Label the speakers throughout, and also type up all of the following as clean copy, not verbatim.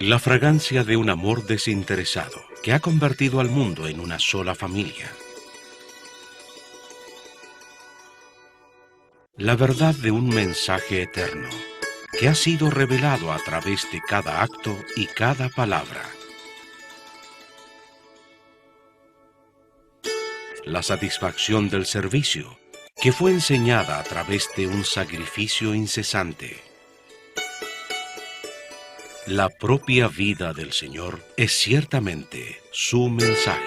Speaker 1: La fragancia de un amor desinteresado que ha convertido al mundo en una sola familia. La verdad de un mensaje eterno que ha sido revelado a través de cada acto y cada palabra. La satisfacción del servicio que fue enseñada a través de un sacrificio incesante. La propia vida del Señor es ciertamente su mensaje.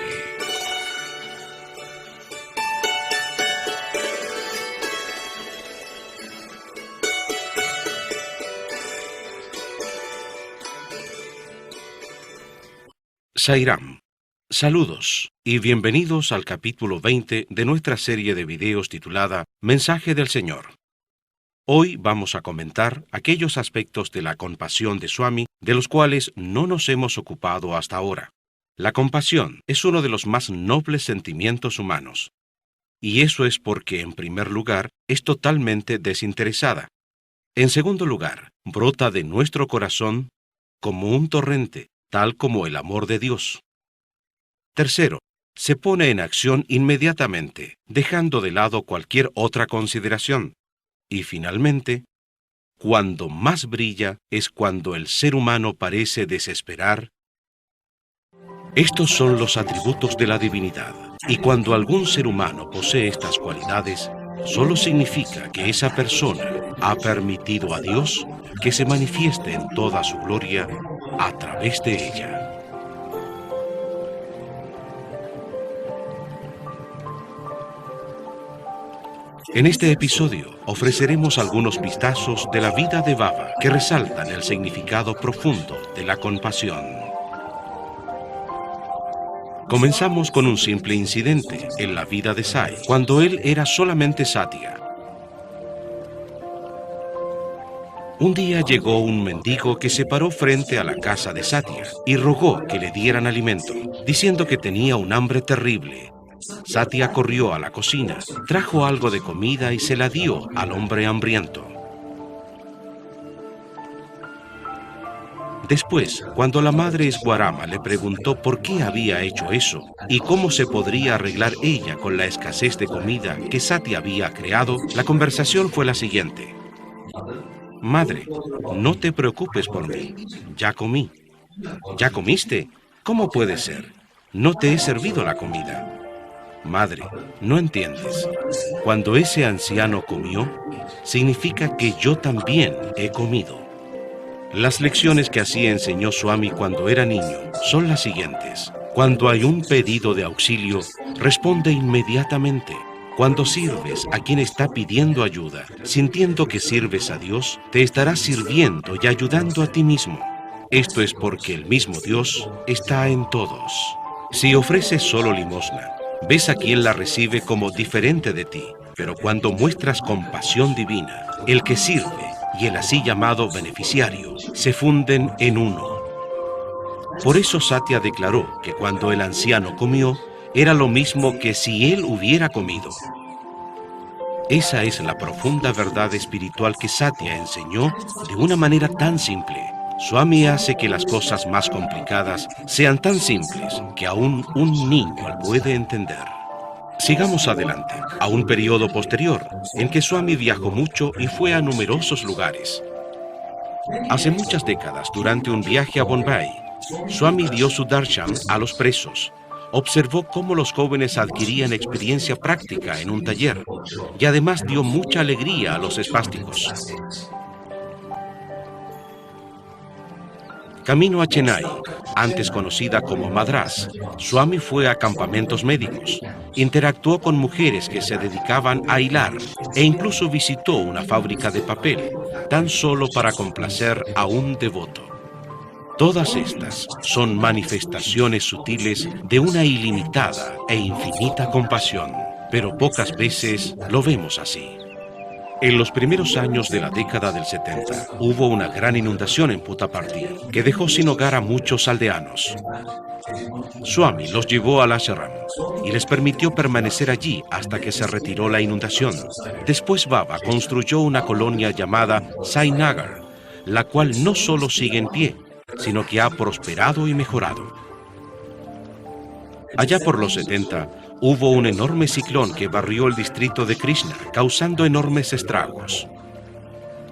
Speaker 1: Sairam, saludos y bienvenidos al capítulo 20 de nuestra serie de videos titulada Mensaje del Señor. Hoy vamos a comentar aquellos aspectos de la compasión de Swami de los cuales no nos hemos ocupado hasta ahora. La compasión es uno de los más nobles sentimientos humanos. Y eso es porque, en primer lugar, es totalmente desinteresada. En segundo lugar, brota de nuestro corazón como un torrente, tal como el amor de Dios. Tercero, se pone en acción inmediatamente, dejando de lado cualquier otra consideración. Y finalmente, cuando más brilla es cuando el ser humano parece desesperar. Estos son los atributos de la divinidad, y cuando algún ser humano posee estas cualidades, solo significa que esa persona ha permitido a Dios que se manifieste en toda su gloria a través de ella. En este episodio ofreceremos algunos vistazos de la vida de Baba que resaltan el significado profundo de la compasión. Comenzamos con un simple incidente en la vida de Sai, cuando él era solamente Satya. Un día llegó un mendigo que se paró frente a la casa de Satya y rogó que le dieran alimento, diciendo que tenía un hambre terrible. Satya corrió a la cocina, trajo algo de comida y se la dio al hombre hambriento. Después, cuando la madre Esguarama le preguntó por qué había hecho eso y cómo se podría arreglar ella con la escasez de comida que Satya había creado, la conversación fue la siguiente. Madre, no te preocupes por mí, ya comí. ¿Ya comiste? ¿Cómo puede ser? No te he servido la comida. Madre, no entiendes. Cuando ese anciano comió, significa que yo también he comido. Las lecciones que así enseñó Swami cuando era niño son las siguientes. Cuando hay un pedido de auxilio, responde inmediatamente. Cuando sirves a quien está pidiendo ayuda, sintiendo que sirves a Dios, te estarás sirviendo y ayudando a ti mismo. Esto es porque el mismo Dios está en todos. Si ofreces solo limosna, ves a quien la recibe como diferente de ti, pero cuando muestras compasión divina, el que sirve y el así llamado beneficiario se funden en uno. Por eso Satya declaró que cuando el anciano comió, era lo mismo que si él hubiera comido. Esa es la profunda verdad espiritual que Satya enseñó de una manera tan simple. Swami hace que las cosas más complicadas sean tan simples que aún un niño puede entender. Sigamos adelante, a un periodo posterior, en que Swami viajó mucho y fue a numerosos lugares. Hace muchas décadas, durante un viaje a Bombay, Swami dio su darshan a los presos. Observó cómo los jóvenes adquirían experiencia práctica en un taller y además dio mucha alegría a los espásticos. Camino a Chennai, antes conocida como Madrás, Swami fue a campamentos médicos, interactuó con mujeres que se dedicaban a hilar e incluso visitó una fábrica de papel, tan solo para complacer a un devoto. Todas estas son manifestaciones sutiles de una ilimitada e infinita compasión, pero pocas veces lo vemos así. En los primeros años de la década del 70, hubo una gran inundación en Puttaparthi, que dejó sin hogar a muchos aldeanos. Swami los llevó al ashram y les permitió permanecer allí hasta que se retiró la inundación. Después Baba construyó una colonia llamada Sainagar, la cual no solo sigue en pie, sino que ha prosperado y mejorado. Allá por los 70, hubo un enorme ciclón que barrió el distrito de Krishna, causando enormes estragos.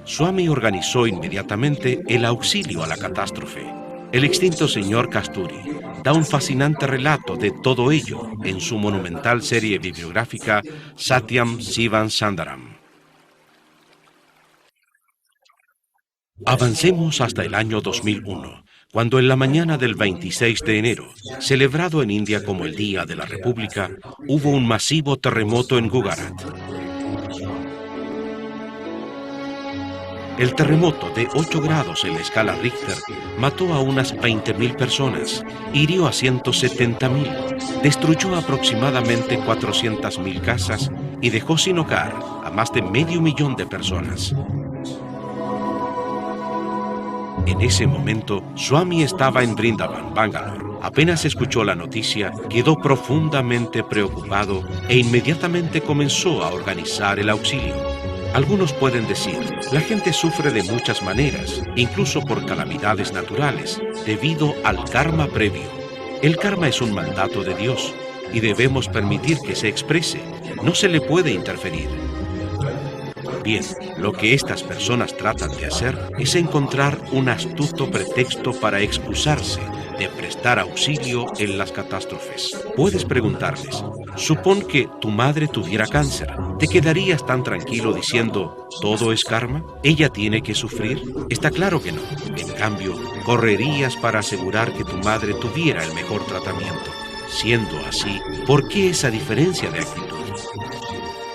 Speaker 1: Swami organizó inmediatamente el auxilio a la catástrofe. El extinto señor Kasturi da un fascinante relato de todo ello en su monumental serie bibliográfica Satyam Sivam Sundaram. Avancemos hasta el año 2001, cuando en la mañana del 26 de enero, celebrado en India como el Día de la República, hubo un masivo terremoto en Gujarat. El terremoto de 8 grados en la escala Richter mató a unas 20.000 personas, hirió a 170.000, destruyó aproximadamente 400.000 casas y dejó sin hogar a más de 500.000 de personas. En ese momento, Swami estaba en Vrindavan, Bangalore. Apenas escuchó la noticia, quedó profundamente preocupado e inmediatamente comenzó a organizar el auxilio. Algunos pueden decir, la gente sufre de muchas maneras, incluso por calamidades naturales, debido al karma previo. El karma es un mandato de Dios y debemos permitir que se exprese, no se le puede interferir. Bien, lo que estas personas tratan de hacer es encontrar un astuto pretexto para excusarse de prestar auxilio en las catástrofes. Puedes preguntarles, supón que tu madre tuviera cáncer, ¿te quedarías tan tranquilo diciendo, todo es karma? ¿Ella tiene que sufrir? Está claro que no. En cambio, correrías para asegurar que tu madre tuviera el mejor tratamiento. Siendo así, ¿por qué esa diferencia de actitud?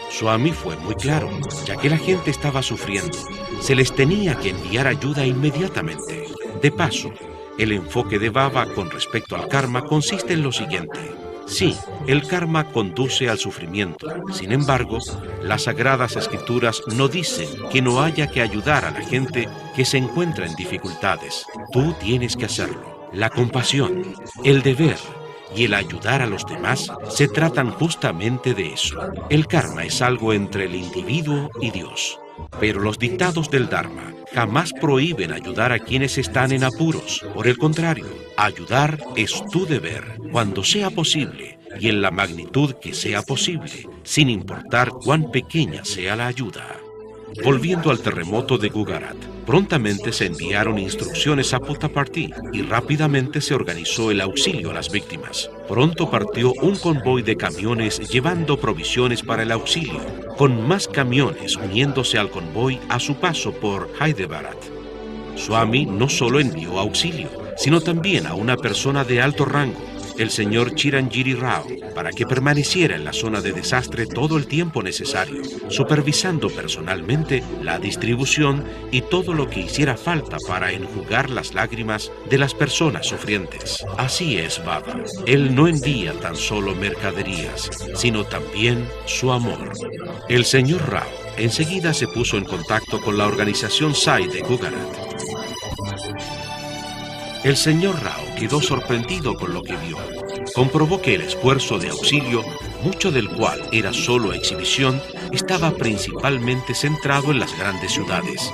Speaker 1: Swami fue muy claro, ya que la gente estaba sufriendo, se les tenía que enviar ayuda inmediatamente. De paso, el enfoque de Baba con respecto al karma consiste en lo siguiente. Sí, el karma conduce al sufrimiento. Sin embargo, las Sagradas Escrituras no dicen que no haya que ayudar a la gente que se encuentra en dificultades. Tú tienes que hacerlo. La compasión, el deber y el ayudar a los demás se tratan justamente de eso. El karma es algo entre el individuo y Dios. Pero los dictados del Dharma jamás prohíben ayudar a quienes están en apuros. Por el contrario, ayudar es tu deber cuando sea posible y en la magnitud que sea posible, sin importar cuán pequeña sea la ayuda. Volviendo al terremoto de Gujarat, prontamente se enviaron instrucciones a Puttaparthi y rápidamente se organizó el auxilio a las víctimas. Pronto partió un convoy de camiones llevando provisiones para el auxilio, con más camiones uniéndose al convoy a su paso por Hyderabad. Swami no solo envió auxilio, sino también a una persona de alto rango, el señor Chiranjiri Rao, para que permaneciera en la zona de desastre todo el tiempo necesario, supervisando personalmente la distribución y todo lo que hiciera falta para enjugar las lágrimas de las personas sufrientes. Así es Baba. Él no envía tan solo mercaderías, sino también su amor. El señor Rao enseguida se puso en contacto con la organización Sai de Gujarat. El señor Rao quedó sorprendido con lo que vio. Comprobó que el esfuerzo de auxilio, mucho del cual era solo exhibición, estaba principalmente centrado en las grandes ciudades.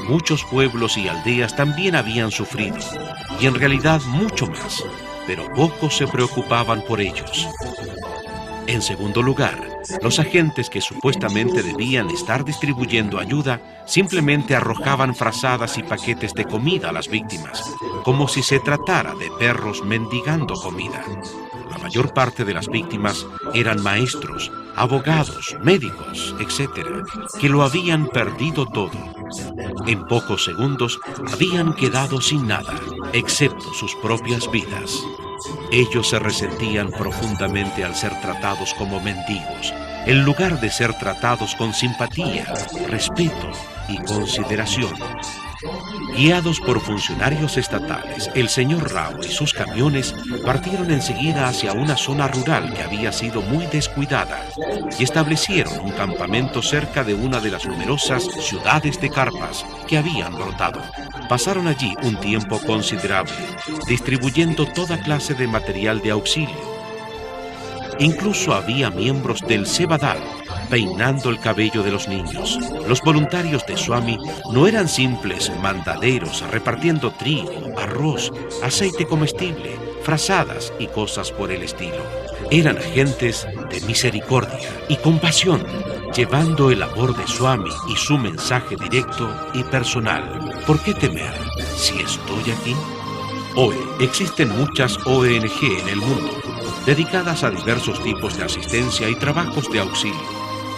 Speaker 1: Muchos pueblos y aldeas también habían sufrido, y en realidad mucho más, pero pocos se preocupaban por ellos. En segundo lugar, los agentes que supuestamente debían estar distribuyendo ayuda simplemente arrojaban frazadas y paquetes de comida a las víctimas, como si se tratara de perros mendigando comida. La mayor parte de las víctimas eran maestros, abogados, médicos, etc., que lo habían perdido todo. En pocos segundos habían quedado sin nada, excepto sus propias vidas. Ellos se resentían profundamente al ser tratados como mendigos, en lugar de ser tratados con simpatía, respeto y consideración. Guiados por funcionarios estatales, el señor Rao y sus camiones partieron enseguida hacia una zona rural que había sido muy descuidada y establecieron un campamento cerca de una de las numerosas ciudades de carpas que habían brotado. Pasaron allí un tiempo considerable, distribuyendo toda clase de material de auxilio. Incluso había miembros del Sevadal, peinando el cabello de los niños. Los voluntarios de Swami no eran simples mandaderos repartiendo trigo, arroz, aceite comestible, frazadas y cosas por el estilo. Eran agentes de misericordia y compasión, llevando el amor de Swami y su mensaje directo y personal. ¿Por qué temer si estoy aquí? Hoy existen muchas ONG en el mundo, dedicadas a diversos tipos de asistencia y trabajos de auxilio.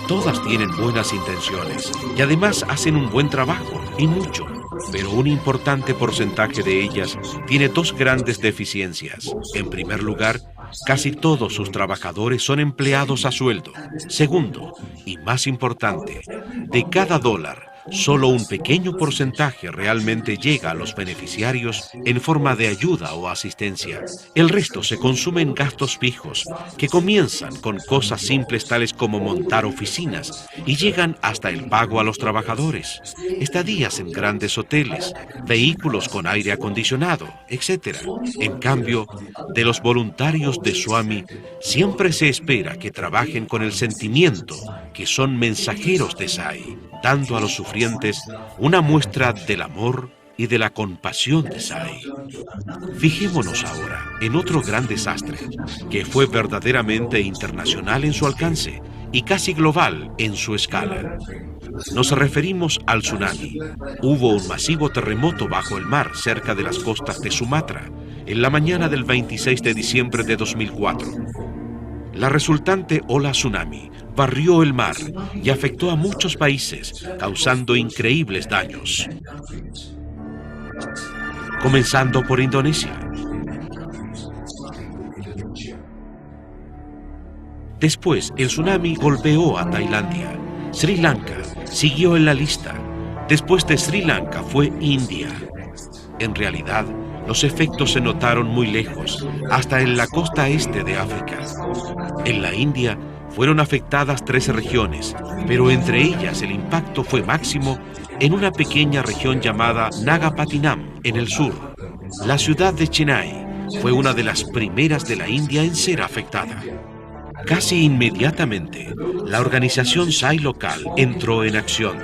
Speaker 1: Todas tienen buenas intenciones y además hacen un buen trabajo, y mucho. Pero un importante porcentaje de ellas tiene dos grandes deficiencias. En primer lugar, casi todos sus trabajadores son empleados a sueldo. Segundo, y más importante, de cada dólar, solo un pequeño porcentaje realmente llega a los beneficiarios en forma de ayuda o asistencia. El resto se consume en gastos fijos, que comienzan con cosas simples tales como montar oficinas y llegan hasta el pago a los trabajadores, estadías en grandes hoteles, vehículos con aire acondicionado, etc. En cambio, de los voluntarios de Swami, siempre se espera que trabajen con el sentimiento que son mensajeros de Sai, dando a los sufrientes una muestra del amor y de la compasión de Sai. Fijémonos ahora en otro gran desastre, que fue verdaderamente internacional en su alcance y casi global en su escala. Nos referimos al tsunami. Hubo un masivo terremoto bajo el mar cerca de las costas de Sumatra, en la mañana del 26 de diciembre de 2004. La resultante ola tsunami barrió el mar y afectó a muchos países, causando increíbles daños. Comenzando por Indonesia. Después, el tsunami golpeó a Tailandia. Sri Lanka siguió en la lista. Después de Sri Lanka fue India. En realidad, los efectos se notaron muy lejos, hasta en la costa este de África. En la India fueron afectadas 13 regiones, pero entre ellas el impacto fue máximo en una pequeña región llamada Nagapattinam, en el sur. La ciudad de Chennai fue una de las primeras de la India en ser afectada. Casi inmediatamente, la organización Sai local entró en acción,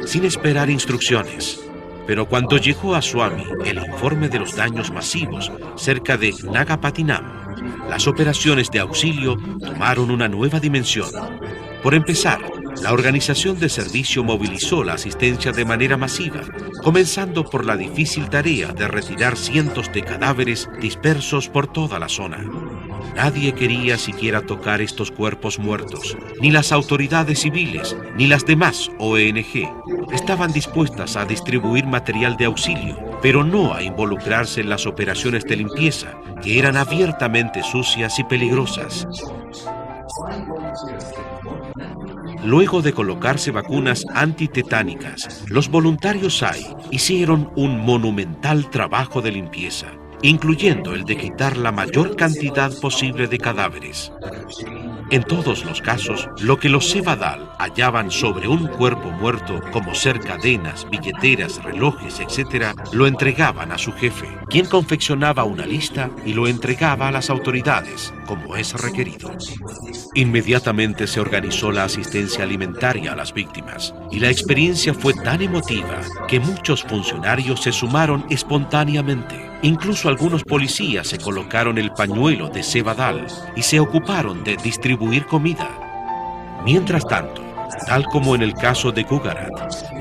Speaker 1: sin esperar instrucciones. Pero cuando llegó a Swami el informe de los daños masivos cerca de Nagapattinam, las operaciones de auxilio tomaron una nueva dimensión. Por empezar, la organización de servicio movilizó la asistencia de manera masiva, comenzando por la difícil tarea de retirar cientos de cadáveres dispersos por toda la zona. Nadie quería siquiera tocar estos cuerpos muertos, ni las autoridades civiles, ni las demás ONG. Estaban dispuestas a distribuir material de auxilio, pero no a involucrarse en las operaciones de limpieza, que eran abiertamente sucias y peligrosas. Luego de colocarse vacunas antitetánicas, los voluntarios Sai hicieron un monumental trabajo de limpieza, incluyendo el de quitar la mayor cantidad posible de cadáveres. En todos los casos, lo que los Sevadal hallaban sobre un cuerpo muerto, como ser cadenas, billeteras, relojes, etc., lo entregaban a su jefe, quien confeccionaba una lista y lo entregaba a las autoridades, como es requerido. Inmediatamente se organizó la asistencia alimentaria a las víctimas, y la experiencia fue tan emotiva que muchos funcionarios se sumaron espontáneamente. Incluso algunos policías se colocaron el pañuelo de Sevadal y se ocuparon de distribuir comida. Mientras tanto, tal como en el caso de Gujarat,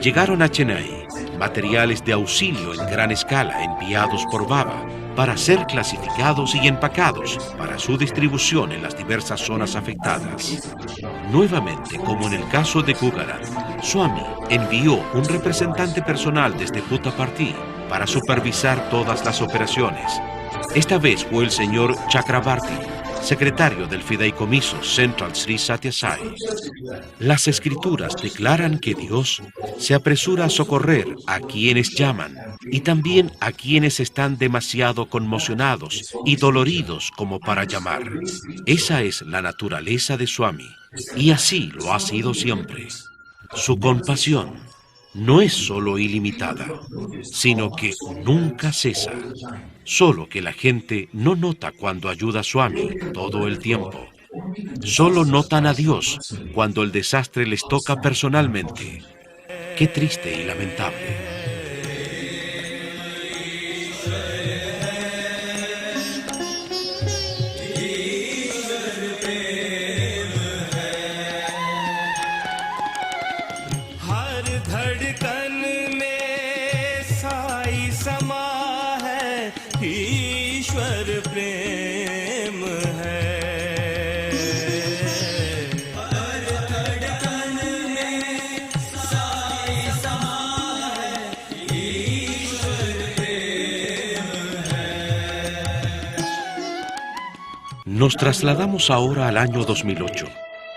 Speaker 1: llegaron a Chennai materiales de auxilio en gran escala enviados por Baba para ser clasificados y empacados para su distribución en las diversas zonas afectadas. Nuevamente, como en el caso de Gujarat, Swami envió un representante personal desde Puttaparthi para supervisar todas las operaciones. Esta vez fue el señor Chakrabarti, secretario del fideicomiso Central Sri Sathya Sai. Las escrituras declaran que Dios se apresura a socorrer a quienes llaman y también a quienes están demasiado conmocionados y doloridos como para llamar. Esa es la naturaleza de Swami, y así lo ha sido siempre. Su compasión no es solo ilimitada, sino que nunca cesa. Solo que la gente no nota cuando ayuda a Swami todo el tiempo. Solo notan a Dios cuando el desastre les toca personalmente. Qué triste y lamentable. Nos trasladamos ahora al año 2008,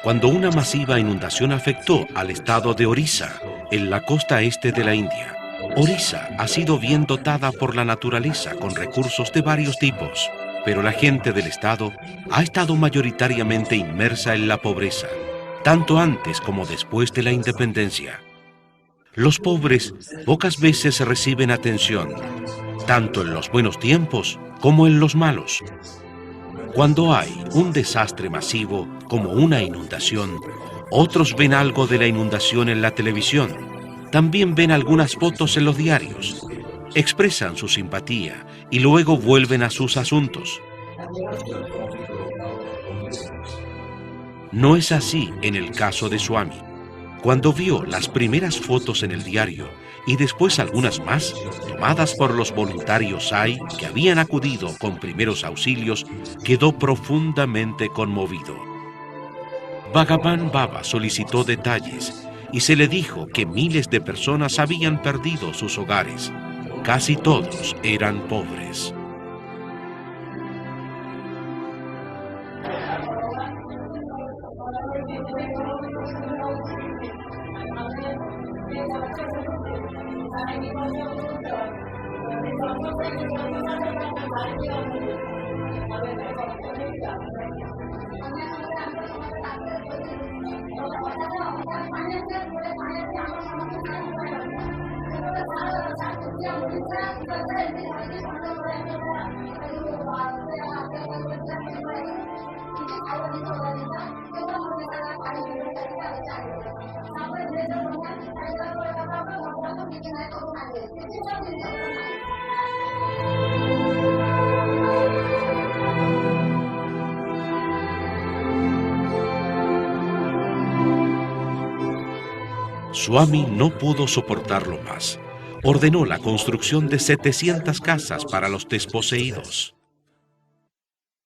Speaker 1: cuando una masiva inundación afectó al estado de Orissa, en la costa este de la India. Orissa ha sido bien dotada por la naturaleza con recursos de varios tipos, pero la gente del estado ha estado mayoritariamente inmersa en la pobreza, tanto antes como después de la independencia. Los pobres pocas veces reciben atención, tanto en los buenos tiempos como en los malos. Cuando hay un desastre masivo, como una inundación, otros ven algo de la inundación en la televisión. También ven algunas fotos en los diarios. Expresan su simpatía y luego vuelven a sus asuntos. No es así en el caso de Swami. Cuando vio las primeras fotos en el diario y después algunas más, tomadas por los voluntarios SAI que habían acudido con primeros auxilios, quedó profundamente conmovido. Bhagavan Baba solicitó detalles y se le dijo que miles de personas habían perdido sus hogares. Casi todos eran pobres. Swami no pudo soportarlo más. Ordenó la construcción de 700 casas para los desposeídos.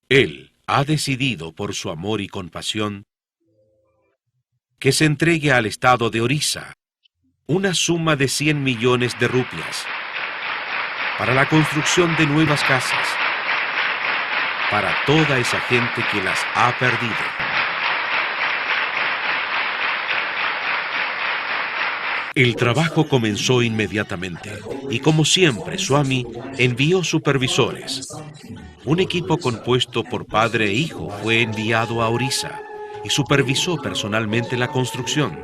Speaker 1: Él ha decidido, por su amor y compasión, que se entregue al estado de Orissa una suma de 100 millones de rupias para la construcción de nuevas casas para toda esa gente que las ha perdido. El trabajo comenzó inmediatamente y, como siempre, Swami envió supervisores. Un equipo compuesto por padre e hijo fue enviado a Orissa y supervisó personalmente la construcción.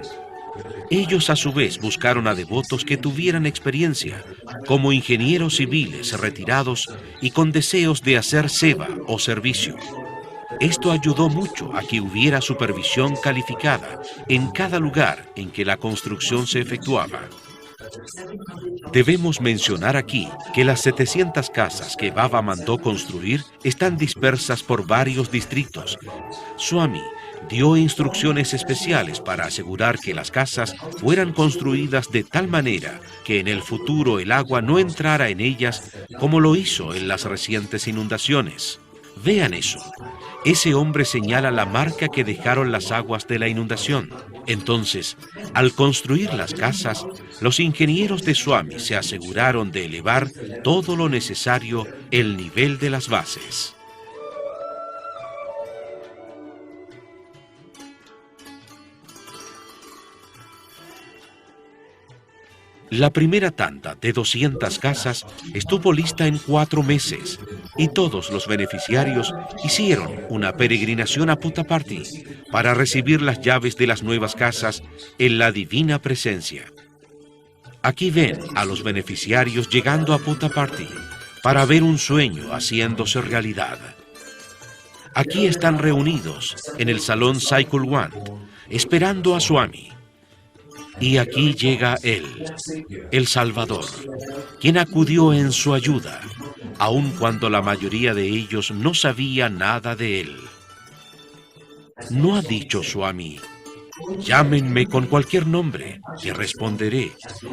Speaker 1: Ellos a su vez buscaron a devotos que tuvieran experiencia, como ingenieros civiles retirados y con deseos de hacer seva o servicio. Esto ayudó mucho a que hubiera supervisión calificada en cada lugar en que la construcción se efectuaba. Debemos mencionar aquí que las 700 casas que Baba mandó construir están dispersas por varios distritos. Swami dio instrucciones especiales para asegurar que las casas fueran construidas de tal manera que en el futuro el agua no entrara en ellas como lo hizo en las recientes inundaciones. Vean eso. Ese hombre señala la marca que dejaron las aguas de la inundación. Entonces, al construir las casas, los ingenieros de Swami se aseguraron de elevar todo lo necesario el nivel de las bases. La primera tanda de 200 casas estuvo lista en 4 meses y todos los beneficiarios hicieron una peregrinación a Puttaparthi para recibir las llaves de las nuevas casas en la divina presencia. Aquí ven a los beneficiarios llegando a Puttaparthi para ver un sueño haciéndose realidad. Aquí están reunidos en el salón Sai Kulwant, esperando a Swami. Y aquí llega él, el Salvador, quien acudió en su ayuda, aun cuando la mayoría de ellos no sabía nada de él. ¿No ha dicho Swami: llámenme con cualquier nombre, que responderé,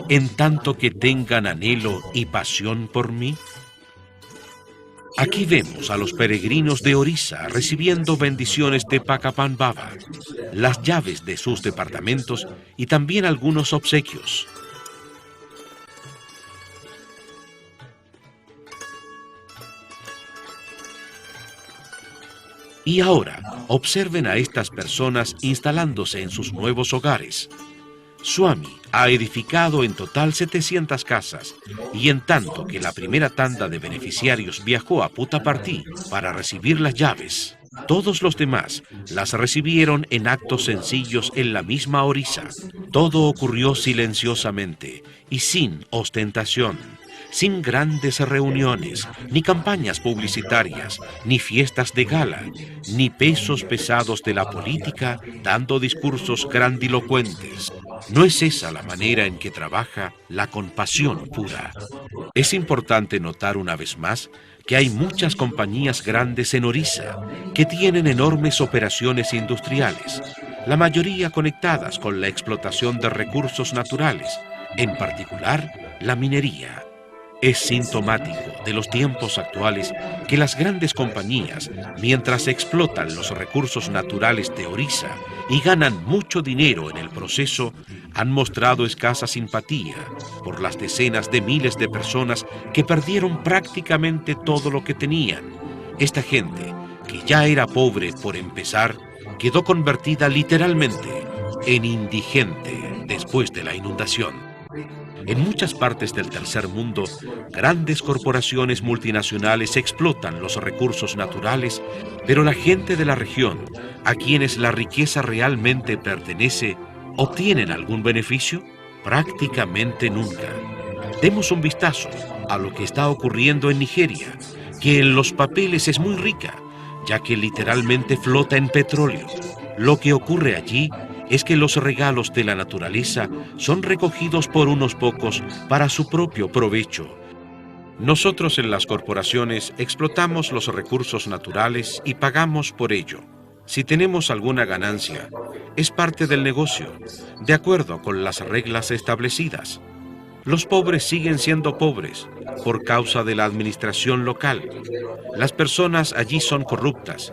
Speaker 1: en tanto que tengan anhelo y pasión por mí? Aquí vemos a los peregrinos de Orissa recibiendo bendiciones de Pakapan Baba, las llaves de sus departamentos y también algunos obsequios. Y ahora, observen a estas personas instalándose en sus nuevos hogares. Swami ha edificado en total 700 casas, y en tanto que la primera tanda de beneficiarios viajó a Puttaparthi para recibir las llaves, todos los demás las recibieron en actos sencillos en la misma Orissa. Todo ocurrió silenciosamente y sin ostentación, sin grandes reuniones, ni campañas publicitarias, ni fiestas de gala, ni pesos pesados de la política dando discursos grandilocuentes. No es esa la manera en que trabaja la compasión pura. Es importante notar una vez más que hay muchas compañías grandes en Orissa que tienen enormes operaciones industriales, la mayoría conectadas con la explotación de recursos naturales, en particular la minería. Es sintomático de los tiempos actuales que las grandes compañías, mientras explotan los recursos naturales de Orissa y ganan mucho dinero en el proceso, han mostrado escasa simpatía por las decenas de miles de personas que perdieron prácticamente todo lo que tenían. Esta gente, que ya era pobre por empezar, quedó convertida literalmente en indigente después de la inundación. En muchas partes del tercer mundo, grandes corporaciones multinacionales explotan los recursos naturales, pero la gente de la región, a quienes la riqueza realmente pertenece, ¿obtienen algún beneficio? Prácticamente nunca. Demos un vistazo a lo que está ocurriendo en Nigeria, que en los papeles es muy rica, ya que literalmente flota en petróleo. Lo que ocurre allí es que los regalos de la naturaleza son recogidos por unos pocos para su propio provecho. Nosotros en las corporaciones explotamos los recursos naturales y pagamos por ello. Si tenemos alguna ganancia, es parte del negocio, de acuerdo con las reglas establecidas. Los pobres siguen siendo pobres por causa de la administración local. Las personas allí son corruptas.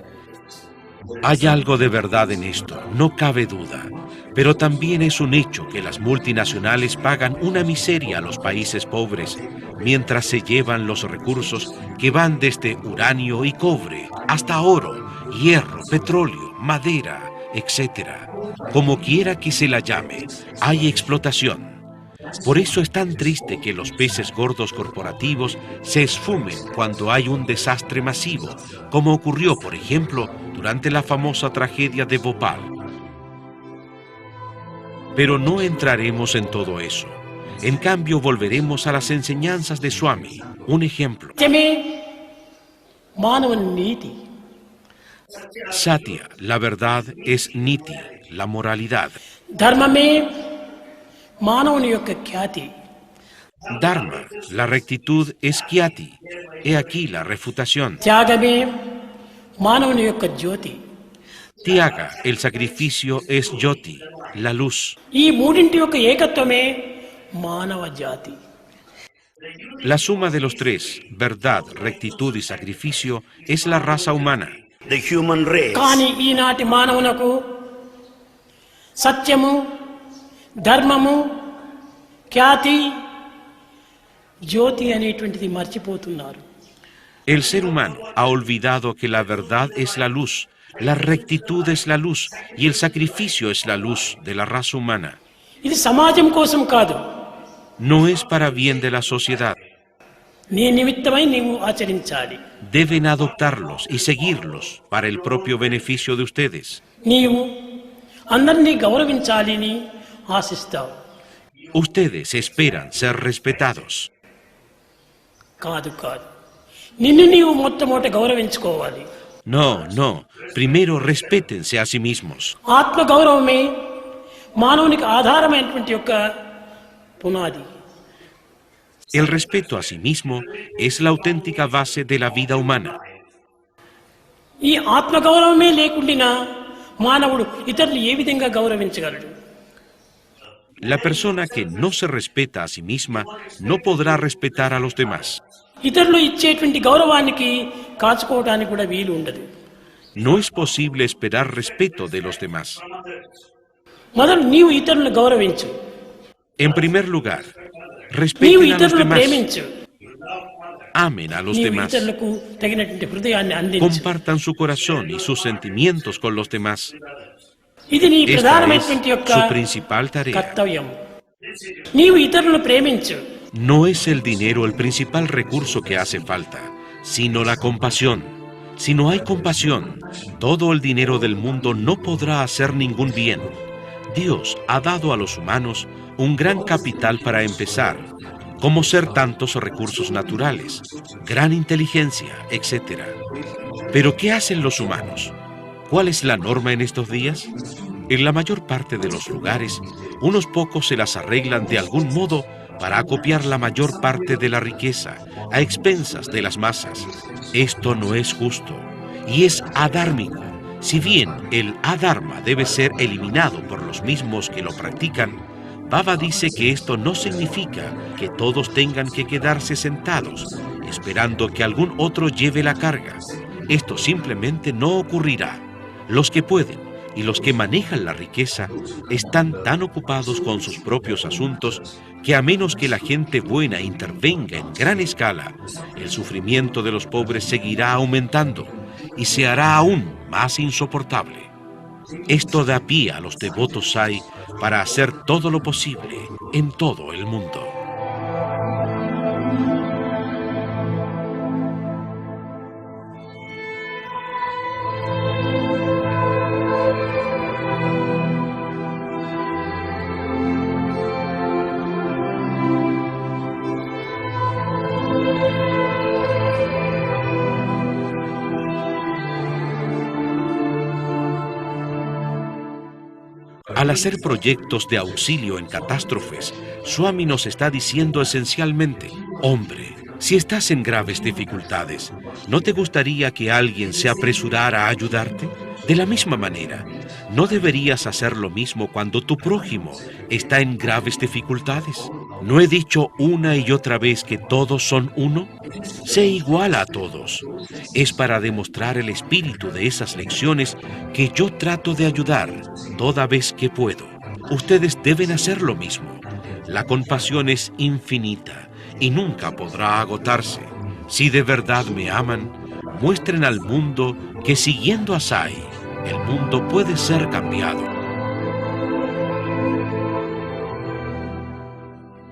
Speaker 1: Hay algo de verdad en esto, no cabe duda, pero también es un hecho que las multinacionales pagan una miseria a los países pobres, mientras se llevan los recursos que van desde uranio y cobre hasta oro, hierro, petróleo, madera, etc. Como quiera que se la llame, hay explotación. Por eso es tan triste que los peces gordos corporativos se esfumen cuando hay un desastre masivo, como ocurrió, por ejemplo, durante la famosa tragedia de Bhopal. Pero no entraremos en todo eso. En cambio, volveremos a las enseñanzas de Swami. Un ejemplo. Satya, la verdad, es Niti, la moralidad. Dharma, la rectitud, es Kyati. He aquí la refutación. Tyaga, el sacrificio, es Jyoti, la luz. La suma de los tres, verdad, rectitud y sacrificio, es la raza humana.
Speaker 2: The human race.
Speaker 3: ధర్మము ఖ్యాతి జ్యోతి అనేటువంటిది మర్చిపోతున్నారు.
Speaker 1: El ser humano ha olvidado que la verdad es la luz, la rectitud es la luz y el sacrificio es la luz de la raza humana.
Speaker 3: ఇది సమాజం కోసం కాదు.
Speaker 1: No es para bien de la sociedad.
Speaker 3: నీ నిమిత్తమై నీవు ఆచరించాలి.
Speaker 1: Deben adoptarlos y seguirlos para el propio beneficio de ustedes.
Speaker 3: నీవు అందరినీ గౌరవించాలని ఆశిస్తావు.
Speaker 1: Ustedes esperan ser respetados.
Speaker 3: కాదు కాదు, నిన్ను నీవు మొట్టమొదట గౌరవించుకోవాలి.
Speaker 1: No. Primero respétense a sí mismos.
Speaker 3: ఆత్మగౌరవమే మానవునికి ఆధారమైనటువంటి యొక్క పునాది.
Speaker 1: El respeto a sí mismo es la auténtica base de la vida humana.
Speaker 3: ఈ ఆత్మగౌరవమే లేకుండా మానవుడు ఇతరులు ఏ విధంగా గౌరవించగలడు?
Speaker 1: La persona que no se respeta a sí misma no podrá respetar a los demás.
Speaker 3: ఇతరులు ఇచ్చేటువంటి గౌరవానికి కాచుకోవడానికి కూడా వీలు ఉండదు.
Speaker 1: No es posible esperar respeto de los demás.
Speaker 3: మొదలు నీవు ఇతరులను గౌరవించు.
Speaker 1: En primer lugar,
Speaker 3: నీవు
Speaker 1: respeten a los
Speaker 3: ఇతరులను
Speaker 1: demás.
Speaker 3: ప్రేమించు.
Speaker 1: Amen a los
Speaker 3: నీవు
Speaker 1: demás.
Speaker 3: ఇతరులకు తగినటువంటి హృదయాన్ని అందించు.
Speaker 1: Compartan su corazón y sus sentimientos con los demás.
Speaker 3: ఇది నీ
Speaker 1: Esta
Speaker 3: ప్రధానమైనటువంటి
Speaker 1: es
Speaker 3: యొక్క
Speaker 1: su principal tarea.
Speaker 3: కర్తవ్యం. నీవు ఇతరులను ప్రేమించు.
Speaker 1: No es el dinero el principal recurso que hace falta, sino la compasión. Si no hay compasión, todo el dinero del mundo no podrá hacer ningún bien. Dios ha dado a los humanos un gran capital para empezar, como ser tantos recursos naturales, gran inteligencia, etc. Pero ¿qué hacen los humanos? ¿Cuál es la norma en estos días? En la mayor parte de los lugares, unos pocos se las arreglan de algún modo para acopiar la mayor parte de la riqueza a expensas de las masas. Esto no es justo y es adármico. Si bien el adharma debe ser eliminado por los mismos que lo practican, Baba dice que esto no significa que todos tengan que quedarse sentados esperando que algún otro lleve la carga. Esto simplemente no ocurrirá. Los que pueden y los que manejan la riqueza están tan ocupados con sus propios asuntos que a menos que la gente buena intervenga en gran escala, el sufrimiento de los pobres seguirá aumentando y se hará aún más insoportable. Esto da pie a los devotos Sai para hacer todo lo posible en todo el mundo. Al hacer proyectos de auxilio en catástrofes, Swami nos está diciendo esencialmente, hombre, si estás en graves dificultades, ¿no te gustaría que alguien se apresurara a ayudarte? De la misma manera, ¿no deberías hacer lo mismo cuando tu prójimo está en graves dificultades? ¿No he dicho una y otra vez que todos son uno? Sé igual a todos. Es para demostrar el espíritu de esas lecciones que yo trato de ayudar toda vez que puedo. Ustedes deben hacer lo mismo. La compasión es infinita y nunca podrá agotarse. Si de verdad me aman, muestren al mundo que siguiendo a Sai, el mundo puede ser cambiado.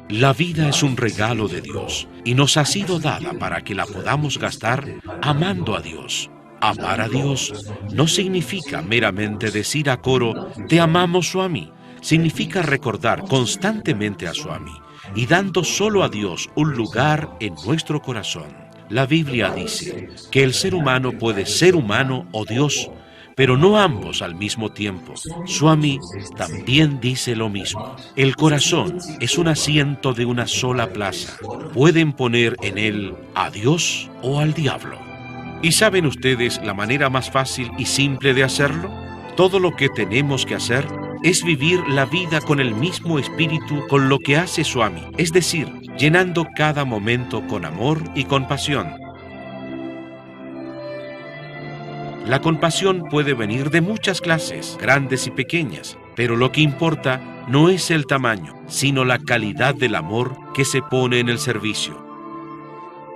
Speaker 1: La vida es un regalo de Dios y nos ha sido dada para que la podamos gastar amando a Dios. Amar a Dios no significa meramente decir a coro, te amamos Swami. Significa recordar constantemente a Swami y dando solo a Dios un lugar en nuestro corazón. La Biblia dice que el ser humano puede ser humano o Dios, pero no ambos al mismo tiempo. Swami también dice lo mismo. El corazón es un asiento de una sola plaza. Pueden poner en él a Dios o al diablo. ¿Y saben ustedes la manera más fácil y simple de hacerlo? Todo lo que tenemos que hacer es vivir la vida con el mismo espíritu con lo que hace Swami, es decir, llenando cada momento con amor y compasión. La compasión puede venir de muchas clases, grandes y pequeñas, pero lo que importa no es el tamaño, sino la calidad del amor que se pone en el servicio.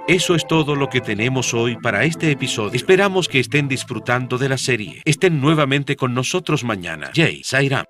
Speaker 1: Eso es todo lo que tenemos hoy para este episodio. Esperamos que estén disfrutando de la serie. Estén nuevamente con nosotros mañana. Jai Sai Ram.